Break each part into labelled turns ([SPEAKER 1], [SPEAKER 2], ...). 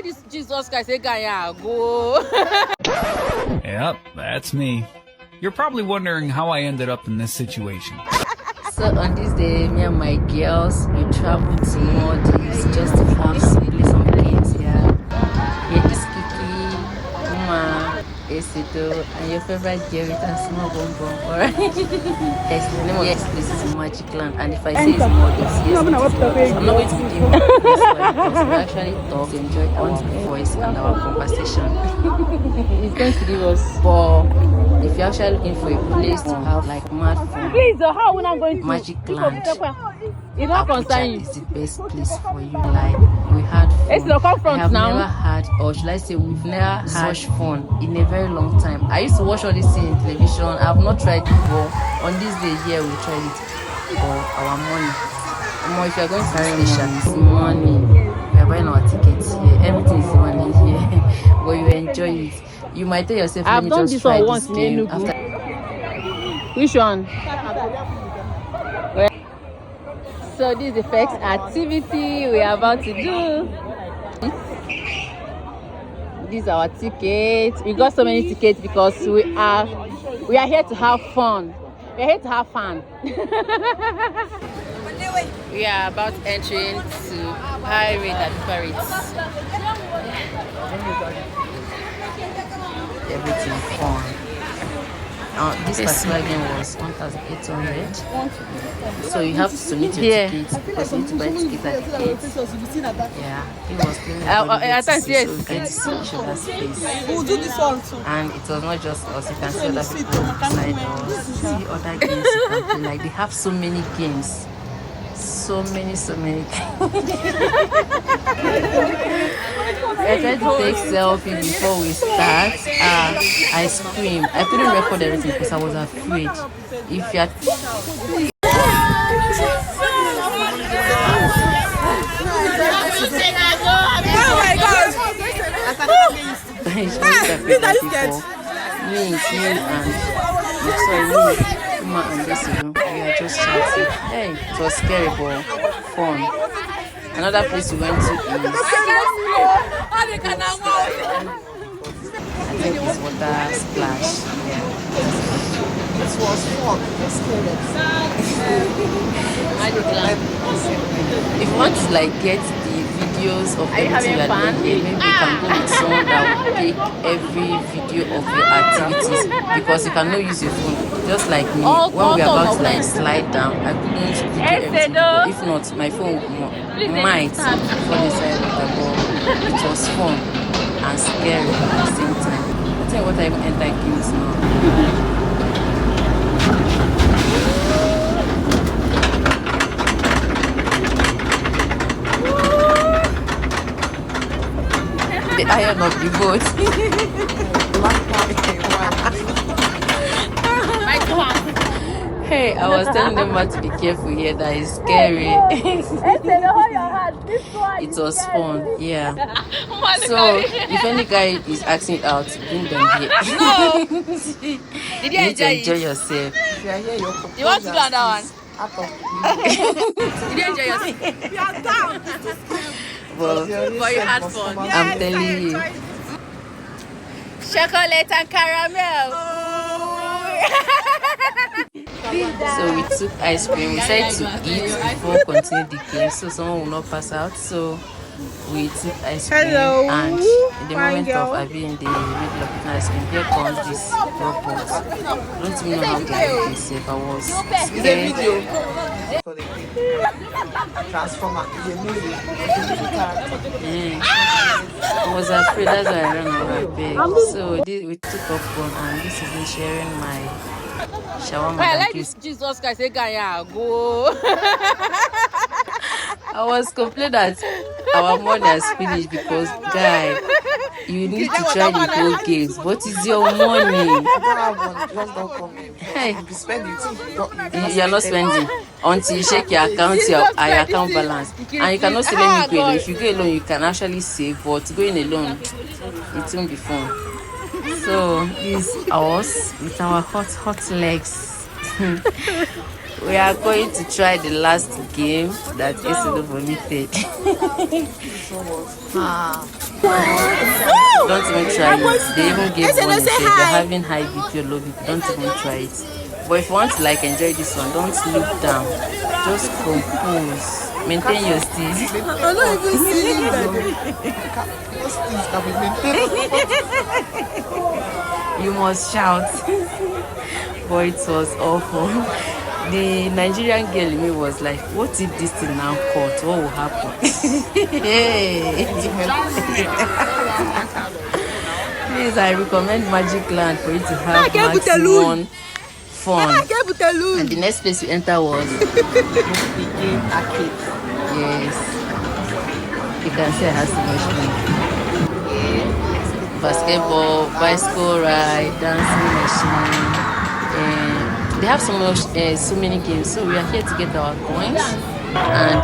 [SPEAKER 1] this Jesus guy say, "Guy, go."
[SPEAKER 2] Yep, that's me. You're probably wondering how I ended up in this situation.
[SPEAKER 1] So on this day, me and my girls, we traveled to Maldives just to play some games here. Here is Kiki, Uma, Esido, and your favorite girl with a small bonbon. Alright? Yes, the name of this place is Magic Land, and if I say it's Maldives, yes, I'm not going to be giving this one because we actually talk to enjoy our voice and our conversation. It's going to give us for. If you're actually looking for a place to have like mad fun,
[SPEAKER 3] please, how are we not going to
[SPEAKER 1] Magic Land
[SPEAKER 3] Abuja
[SPEAKER 1] is the best place for you. Like we had fun. I have never had, or should I say, we've never had such fun in a very long time. I used to watch all these things in television. I have not tried it before. On this day here, we tried it for our money. If you're going to special, it's money. We are buying our tickets here. Everything is money here. But you enjoy it. You might tell yourself, let me just try this game after.
[SPEAKER 3] Which one? So this is the first activity we are about to do. This is our ticket. We got so many tickets because we are here to have fun. We are here to have fun. We are about entering to Pirate.
[SPEAKER 1] Everything fun. This particular game was 1,800. So you have to submit your tickets because you need to buy tickets at the gate. Yeah, he was playing
[SPEAKER 4] We'll do this one too.
[SPEAKER 1] And it was not just us, you can see other people beside us, see other games you can play. Like they have so many games. So many I tried to take selfie before we start. I screamed. I couldn't record everything because I was afraid. If you are
[SPEAKER 4] Oh my God!
[SPEAKER 1] Me and Uma and Desilu, we are just chatting. Hey, it was scary but fun. Another place we went to is I think it's water splash. Yeah.
[SPEAKER 4] It was fun.
[SPEAKER 1] If you want to like get the videos of everything you are doing here, maybe you can go with someone that will take every video of your activities because you cannot use your phone. Just like me, when we are about to like slide down, I couldn't video everything. But if not, my phone might fall inside the ball. It was fun and scary at the same time. I tell you what, I even enter games now. The iron of the boat. Hey, I was telling them not to be careful here, that is scary. It was fun, yeah. So, if any guy is asking out, bring them here.
[SPEAKER 3] No!
[SPEAKER 1] You need to enjoy yourself.
[SPEAKER 3] You want to do another one? Did you enjoy yourself?
[SPEAKER 4] We are down.
[SPEAKER 3] But you had fun.
[SPEAKER 1] I'm telling you.
[SPEAKER 3] Chocolate and caramel.
[SPEAKER 1] So we took ice cream. We decided to eat before continuing the game so someone will not pass out. So we took ice cream.
[SPEAKER 4] Hello.
[SPEAKER 1] And in the moment of being in the middle of eating ice cream, here comes this robot. I don't even know how to do this. I was scared.
[SPEAKER 4] Transformer is a movie.
[SPEAKER 1] I was afraid, that's why I ran away big. So we took popcorn and this is me sharing my shawarma.
[SPEAKER 3] I like this Jesus guy say, "Guy, go."
[SPEAKER 1] I was complaining that our money has finished because, guy, you need to try the whole games. What is your money?
[SPEAKER 4] You don't have money, just don't come in.
[SPEAKER 1] Hey,
[SPEAKER 4] You spend it.
[SPEAKER 1] you are not spending until you check your account, your account balance, and you cannot say let me go alone. If you go alone, you can actually save, but going alone, it won't be fun. So this is us with our hot legs. We are going to try the last game that Esido vomited. Don't even try it. They even gave one and said you're having high BP or low BP. Don't even try it. But if you want to like enjoy this one, don't look down. Just compose. Maintain your steez.
[SPEAKER 4] I'm not even seeing that.
[SPEAKER 1] You must shout. But it was awful. The Nigerian girl in me was like, what if this thing now caught? What will happen? Please, I recommend Magic Land for you to have maximum fun. And the next place we enter was Bukike Arcade. Yes. You can see I have so much fun. Basketball, bicycle ride, dancing machine. They have so many games, so we are here to get our coins and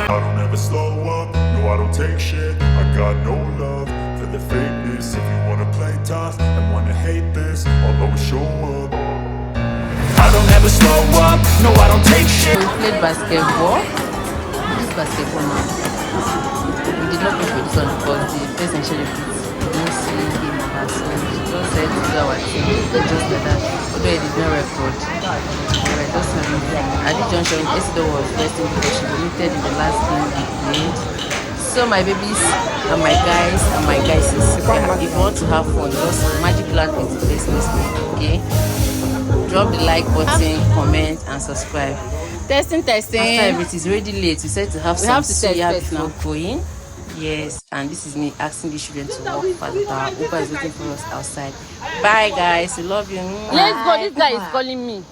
[SPEAKER 5] I don't ever slow up, no I don't take shit. I got no love for the fakeness. If you wanna play tough and wanna hate this, I'll always show up. I don't ever slow up, no I don't take shit.
[SPEAKER 1] we played basketball. This basketball now. We did not play for this one because the person shared it. We didn't see him or her, so we just said to do our team. Just like that. Although it did not record. Alright, just having fun. At this junction, Esido was resting because she vomited in the last game we played. So my babies and my guys, if you want to have fun, just Magic Land is the best place to be, okay? Drop the like button, comment and subscribe.
[SPEAKER 3] Testing.
[SPEAKER 1] After everything is already late, we said to have some
[SPEAKER 3] to test
[SPEAKER 1] suya
[SPEAKER 3] first
[SPEAKER 1] before
[SPEAKER 3] now.
[SPEAKER 1] going. Yes, and this is me asking the children to walk further. Uber is waiting for us outside. Bye guys, we love you.
[SPEAKER 3] Let's go. This guy is calling me.